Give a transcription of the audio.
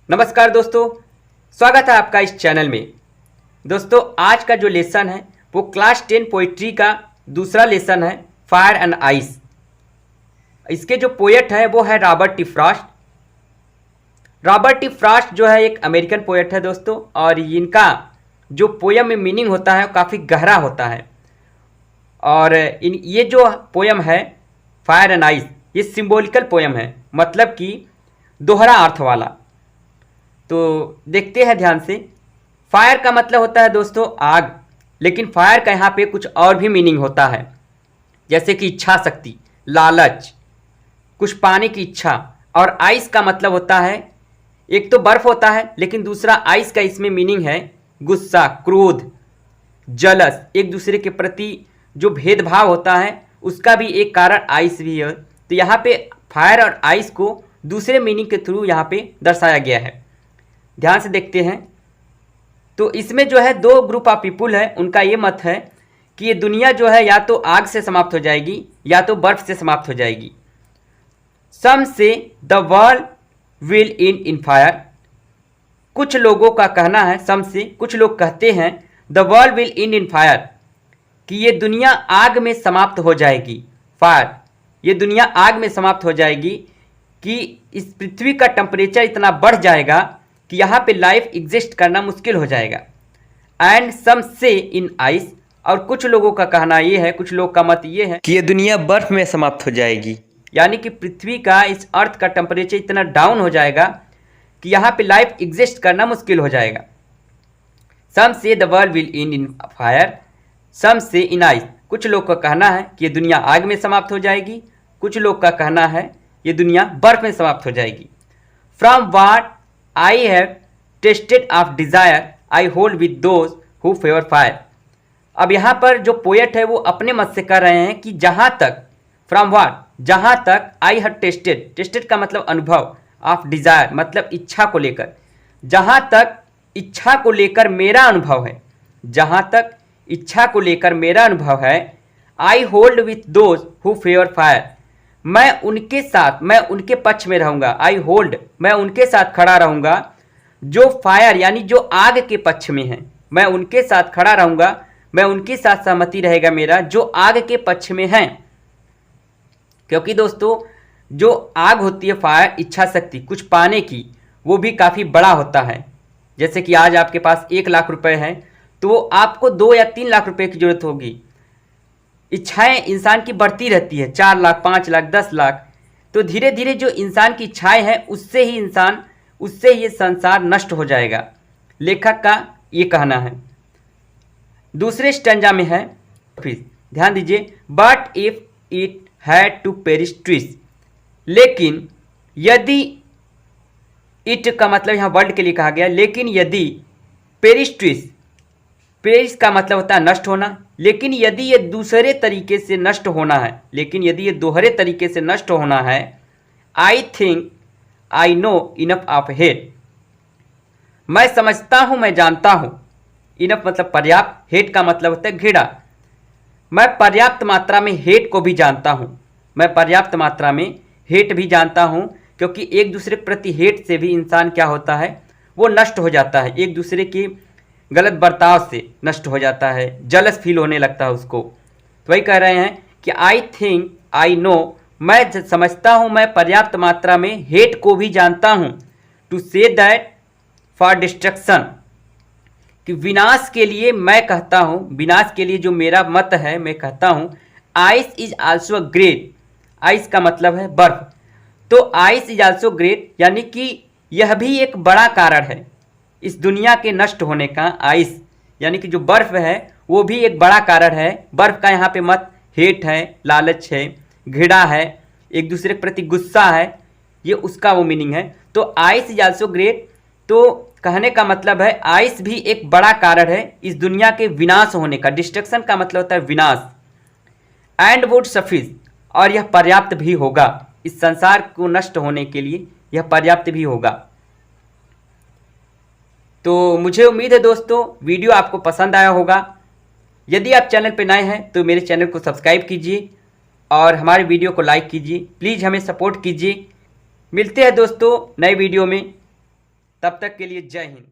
नमस्कार दोस्तों, स्वागत है आपका इस चैनल में। दोस्तों, आज का जो लेसन है वो क्लास 10 पोइट्री का दूसरा लेसन है, फायर एंड आइस। इसके जो पोएट है वो है Robert T Frost. Robert T Frost जो है एक अमेरिकन पोएट है दोस्तों, और इनका जो पोयम में मीनिंग होता है वो काफ़ी गहरा होता है। और ये जो पोयम है फायर एंड आइस, ये सिंबॉलिकल पोयम है, मतलब कि दोहरा अर्थ वाला। तो देखते हैं ध्यान से। फायर का मतलब होता है दोस्तों आग, लेकिन फायर का यहाँ पे कुछ और भी मीनिंग होता है, जैसे कि इच्छा शक्ति, लालच, कुछ पाने की इच्छा। और आइस का मतलब होता है, एक तो बर्फ होता है, लेकिन दूसरा आइस का इसमें मीनिंग है गुस्सा, क्रोध, जलस, एक दूसरे के प्रति जो भेदभाव होता है उसका भी एक कारण आइस भी है। तो यहाँ पे फायर और आइस को दूसरे मीनिंग के थ्रू यहाँ पे दर्शाया गया है। ध्यान से देखते हैं। तो इसमें जो है दो ग्रुप ऑफ पीपुल है, उनका ये मत है कि ये दुनिया जो है या तो आग से समाप्त हो जाएगी या तो बर्फ से समाप्त हो जाएगी। सम say the world will end in fire. कुछ लोगों का कहना है, सम से कुछ लोग कहते हैं, the world will end in fire, कि ये दुनिया आग में समाप्त हो जाएगी। फायर, ये दुनिया आग में समाप्त हो जाएगी कि इस पृथ्वी का टेम्परेचर इतना बढ़ जाएगा कि यहाँ पे लाइफ एग्जिस्ट करना मुश्किल हो जाएगा। And some say in ice, और कुछ लोगों का कहना ये है, कुछ लोग का मत ये है कि ये दुनिया बर्फ में समाप्त हो जाएगी, यानी कि पृथ्वी का, इस अर्थ का टेम्परेचर इतना डाउन हो जाएगा कि यहाँ पे लाइफ एग्जिस्ट करना मुश्किल हो जाएगा। Some say the world will end in fire, some say in ice. कुछ लोग का कहना है कि ये दुनिया आग में समाप्त हो जाएगी, कुछ लोग का कहना है ये दुनिया बर्फ में समाप्त हो जाएगी। From what I have tested of desire I hold with those who favour fire. अब यहाँ पर जो पोएट है वो अपने मत से कह रहे हैं कि जहाँ तक, फ्रॉम वाट, जहाँ तक, आई हैव टेस्टेड, टेस्टेड का मतलब अनुभव, ऑफ डिज़ायर मतलब इच्छा को लेकर, जहाँ तक इच्छा को लेकर मेरा अनुभव है, जहाँ तक इच्छा को लेकर मेरा अनुभव है, I hold with those who favour fire, मैं उनके साथ, मैं उनके पक्ष में रहूँगा। आई होल्ड, मैं उनके साथ खड़ा रहूँगा जो फायर यानी जो आग के पक्ष में है, मैं उनके साथ खड़ा रहूँगा, मैं उनके साथ सहमति रहेगा मेरा जो आग के पक्ष में हैं। क्योंकि दोस्तों जो आग होती है फायर, इच्छा शक्ति कुछ पाने की, वो भी काफ़ी बड़ा होता है। जैसे कि आज आपके पास 1 लाख रुपए है तो आपको 2 या 3 लाख रुपए की जरूरत होगी। इच्छाएं इंसान की बढ़ती रहती है, 4 लाख, 5 लाख, 10 लाख। तो धीरे धीरे जो इंसान की इच्छाएं हैं उससे ये संसार नष्ट हो जाएगा, लेखक का ये कहना है। दूसरे स्टैंजा में है, फिर ध्यान दीजिए, but if it had to perish twice, लेकिन यदि, इट का मतलब यहाँ वर्ल्ड के लिए कहा गया, लेकिन यदि पेरिश ट्विस, पेरिश का मतलब होता है नष्ट होना, लेकिन यदि ये दूसरे तरीके से नष्ट होना है, लेकिन यदि ये दोहरे तरीके से नष्ट होना है, I think I know enough of hate, मैं समझता हूँ, मैं जानता हूँ। इनफ मतलब पर्याप्त, हेट का मतलब होता है घृणा। मैं पर्याप्त मात्रा में हेट को भी जानता हूँ, मैं पर्याप्त मात्रा में हेट भी जानता हूँ, क्योंकि एक दूसरे के प्रति हेट से भी इंसान क्या होता है, वो नष्ट हो जाता है, एक दूसरे की गलत बर्ताव से नष्ट हो जाता है, जलस फील होने लगता है उसको। तो वही कह रहे हैं कि आई थिंक आई नो, मैं समझता हूँ, मैं पर्याप्त मात्रा में हेट को भी जानता हूँ। To say that for destruction, कि विनाश के लिए मैं कहता हूँ, विनाश के लिए जो मेरा मत है मैं कहता हूँ, ice is also great, ice का मतलब है बर्फ। तो आइस इज आल्सो ग्रेट यानी कि यह भी एक बड़ा कारण है इस दुनिया के नष्ट होने का। आइस यानी कि जो बर्फ है वो भी एक बड़ा कारण है। बर्फ का यहाँ पे मत हेट है, लालच है, घृणा है, एक दूसरे के प्रति गुस्सा है, ये उसका वो मीनिंग है। तो आइस इज आल्सो ग्रेट, तो कहने का मतलब है आइस भी एक बड़ा कारण है इस दुनिया के विनाश होने का। डिस्ट्रक्शन का मतलब होता है विनाश। एंड वुड सफिज, और यह पर्याप्त भी होगा, इस संसार को नष्ट होने के लिए यह पर्याप्त भी होगा। तो मुझे उम्मीद है दोस्तों वीडियो आपको पसंद आया होगा। यदि आप चैनल पर नए हैं तो मेरे चैनल को सब्सक्राइब कीजिए और हमारे वीडियो को लाइक कीजिए। प्लीज़ हमें सपोर्ट कीजिए। मिलते हैं दोस्तों नए वीडियो में। तब तक के लिए जय हिंद।